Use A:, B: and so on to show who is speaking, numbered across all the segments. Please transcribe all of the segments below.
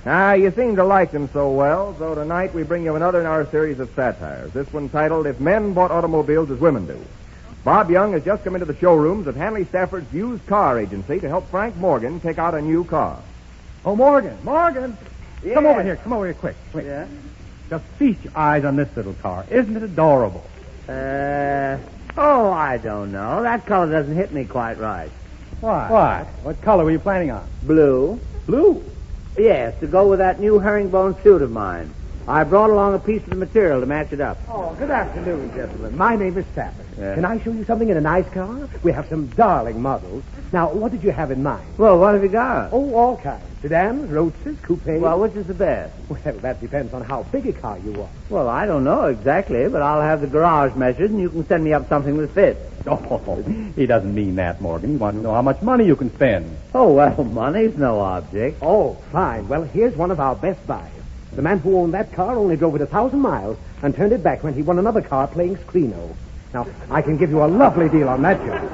A: You seem to like them so well, so tonight we bring you another in our series of satires. This one titled, If Men Bought Automobiles as Women Do. Bob Young has just come into the showrooms of Hanley Stafford's used car agency to help Frank Morgan take out a new car.
B: Oh, Morgan.
C: Yeah.
B: Come over here, quick.
C: Yeah?
B: Just feast your eyes on this little car. Isn't it adorable?
C: I don't know. That color doesn't hit me quite right.
B: Why? What color were you planning on?
C: Blue?
B: Blue.
C: Yes, to go with that new herringbone suit of mine. I brought along a piece of the material to match it up.
D: Oh, good afternoon, gentlemen. My name is Stafford.
C: Yeah.
D: Can I show you something in a nice car? We have some darling models. Now, what did you have in mind?
C: Well, what have you got?
D: Oh, all kinds. Sedans, roadsters, coupes.
C: Well, which is the best?
D: Well, that depends on how big a car you want.
C: Well, I don't know exactly, but I'll have the garage measured, and you can send me up something that fits.
B: Oh, he doesn't mean that, Morgan. He wants to know how much money you can spend.
C: Oh, well, money's no object.
D: Oh, fine. Well, here's one of our best buys. The man who owned that car only drove it 1,000 miles and turned it back when he won another car playing Screeno. Now, I can give you a lovely deal on that job.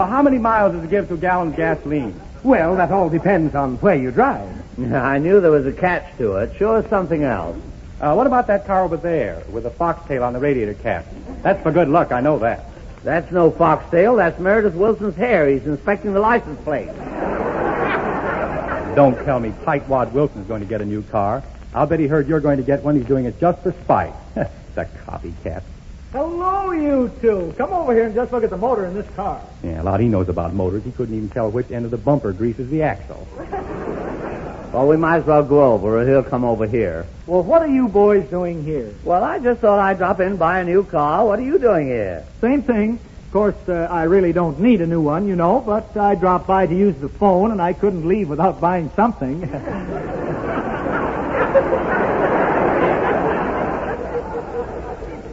B: How many miles does it give to a gallon of gasoline?
D: Well, that all depends on where you drive.
C: I knew there was a catch to it. Show us something else.
B: What about that car over there with the foxtail on the radiator cap? That's for good luck, I know that.
C: That's no foxtail. That's Meredith Wilson's hair. He's inspecting the license plate.
B: Don't tell me Tightwad Wilson's going to get a new car. I'll bet he heard you're going to get one. He's doing it just for spite. The copycat.
E: Hello, you two. Come over here and just look at the motor in this car.
B: Yeah, a lot he knows about motors. He couldn't even tell which end of the bumper greases the axle.
C: Well, we might as well go over, or he'll come over here.
E: Well, what are you boys doing here?
C: Well, I just thought I'd drop in and buy a new car. What are you doing here?
E: Same thing. Of course, I really don't need a new one, you know, but I dropped by to use the phone, and I couldn't leave without buying something.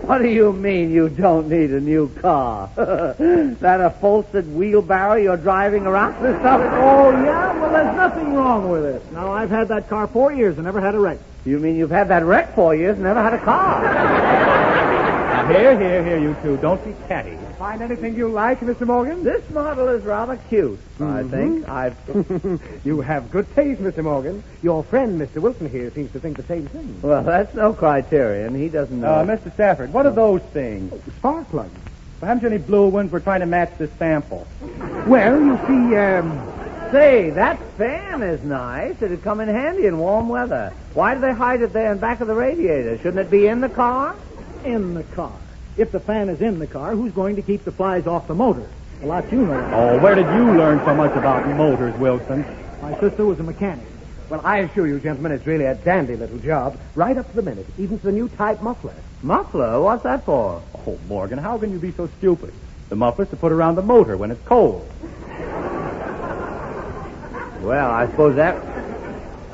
C: What do you mean you don't need a new car? That upholstered wheelbarrow you're driving around or something?
E: Oh, yeah? Well, there's nothing wrong with it. Now, I've had that car 4 years and never had a wreck.
C: You mean you've had that wreck 4 years and never had a car?
B: Here, you two. Don't be catty.
D: Find anything you like, Mr. Morgan?
C: This model is rather cute, I think.
D: You have good taste, Mr. Morgan. Your friend, Mr. Willson here, seems to think the same thing.
C: Well, that's no criterion. He doesn't know.
B: Mr. Stafford, what are those things?
D: Spark plugs.
B: Well, haven't you any blue ones? We're trying to match this sample.
D: Well, you see,
C: Say, that fan is nice. It'd come in handy in warm weather. Why do they hide it there in back of the radiator? Shouldn't it be in the car?
E: In the car. If the fan is in the car, who's going to keep the flies off the motor? A lot you know.
B: Oh, where did you learn so much about motors, Wilson?
E: My sister was a mechanic.
D: well, I assure you, gentlemen, it's really a dandy little job. Right up to the minute, even to the new type muffler.
C: Muffler? What's that for?
B: Oh, Morgan, how can you be so stupid? The muffler's to put around the motor when it's cold.
C: Well, I suppose that...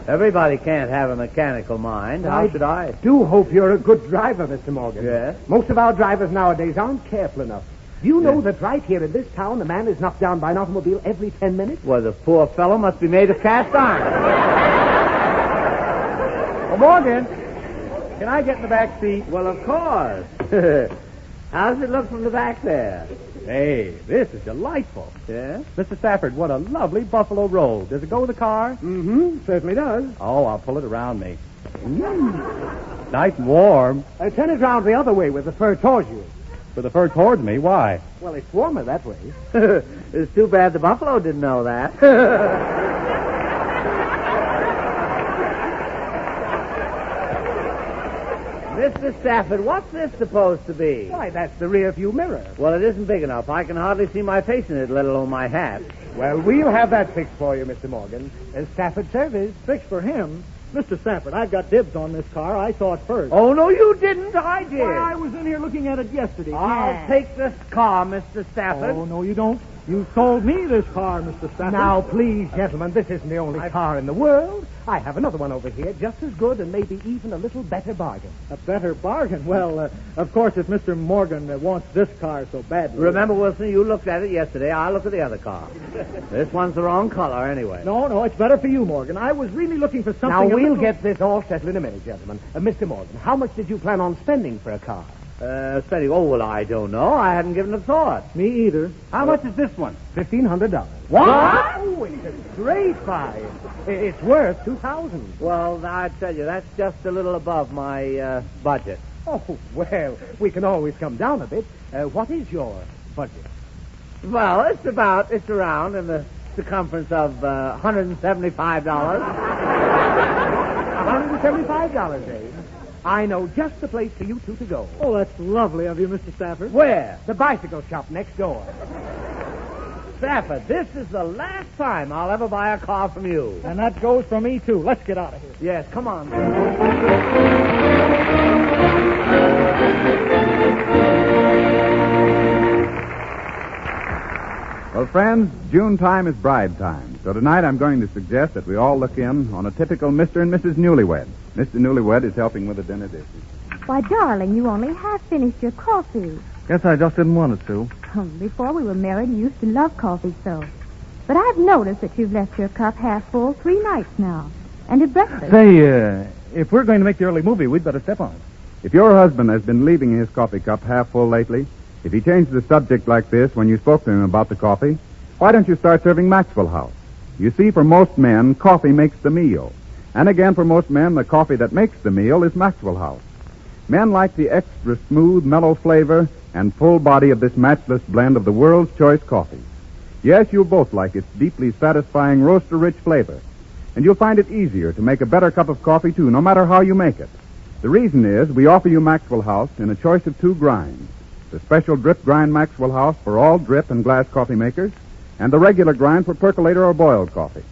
C: Everybody can't have a mechanical mind. How should I?
D: Do hope you're a good driver, Mr. Morgan.
C: Yes?
D: Most of our drivers nowadays aren't careful enough. Do you know that right here in this town, a man is knocked down by an automobile every 10 minutes?
C: Well, the poor fellow must be made of cast iron.
B: Oh, Morgan, can I get in the back seat?
C: Well, of course. How does it look from the back there?
B: Hey, this is delightful.
C: Yeah?
B: Mr. Stafford, what a lovely buffalo roll. Does it go with the car?
D: Mm-hmm. Certainly does.
B: Oh, I'll pull it around me. Nice and warm.
D: Turn it round the other way with the fur towards you.
B: With the fur towards me, why?
D: Well, it's warmer that way.
C: It's too bad the buffalo didn't know that. Mr. Stafford, what's this supposed to be?
D: Why, that's the rear view mirror.
C: Well, it isn't big enough. I can hardly see my face in it, let alone my hat.
D: Well, we'll have that fixed for you, Mr. Morgan. As Stafford service.
E: Fixed for him. Mr. Stafford, I've got dibs on this car. I saw it first.
C: Oh, no, you didn't. I did.
E: Why, I was in here looking at it yesterday.
C: I'll take this car, Mr. Stafford.
E: Oh, no, you don't. You sold me this car, Mr. Stafford.
D: Now, please, gentlemen, this isn't the only car in the world. I have another one over here, just as good and maybe even a little better bargain.
E: A better bargain? Well, of course, if Mr. Morgan wants this car so badly.
C: Remember, Wilson, you looked at it yesterday. I'll look at the other car. This one's the wrong color, anyway.
E: No, it's better for you, Morgan. I was really looking for something...
D: Now, we'll get this all settled in a minute, gentlemen. Mr. Morgan, how much did you plan on spending for a car?
C: Spending... Oh, well, I don't know. I hadn't given it a thought.
E: Me either.
B: How much is this one?
D: $1,500.
C: What?
D: Oh, it's a great buy. It's worth $2,000.
C: Well, I tell you, that's just a little above my budget.
D: Oh, well, we can always come down a bit. What is your budget?
C: Well, it's around in the circumference of $175.
D: $175, eh? I know just the place for you two to go.
E: Oh, that's lovely of you, Mr. Stafford.
C: Where?
D: The bicycle shop next door.
C: Stafford, this is the last time I'll ever buy a car from you.
E: And that goes for me, too. Let's get out of here.
C: Yes, come on.
F: Well, friends, June time is bride time. So tonight I'm going to suggest that we all look in on a typical Mr. and Mrs. Newlywed. Mr. Newlywed is helping with the dinner dishes.
G: Why, darling, you only half finished your coffee.
A: Guess I just didn't want it to.
G: Before we were married, you used to love coffee so. But I've noticed that you've left your cup half full 3 nights now. And at breakfast.
A: Say, if we're going to make the early movie, we'd better step on it.
F: If your husband has been leaving his coffee cup half full lately, if he changed the subject like this when you spoke to him about the coffee, why don't you start serving Maxwell House? You see, for most men, coffee makes the meal. And again, for most men, the coffee that makes the meal is Maxwell House. Men like the extra smooth, mellow flavor and full body of this matchless blend of the world's choice coffee. Yes, you'll both like its deeply satisfying roaster-rich flavor. And you'll find it easier to make a better cup of coffee, too, no matter how you make it. The reason is we offer you Maxwell House in a choice of 2 grinds. The special drip grind Maxwell House for all drip and glass coffee makers, and the regular grind for percolator or boiled coffee.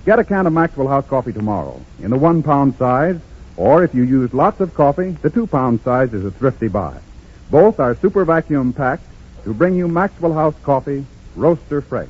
F: Get a can of Maxwell House coffee tomorrow in the 1-pound size, or if you use lots of coffee, the 2-pound size is a thrifty buy. Both are super vacuum packed to bring you Maxwell House coffee, roaster fresh.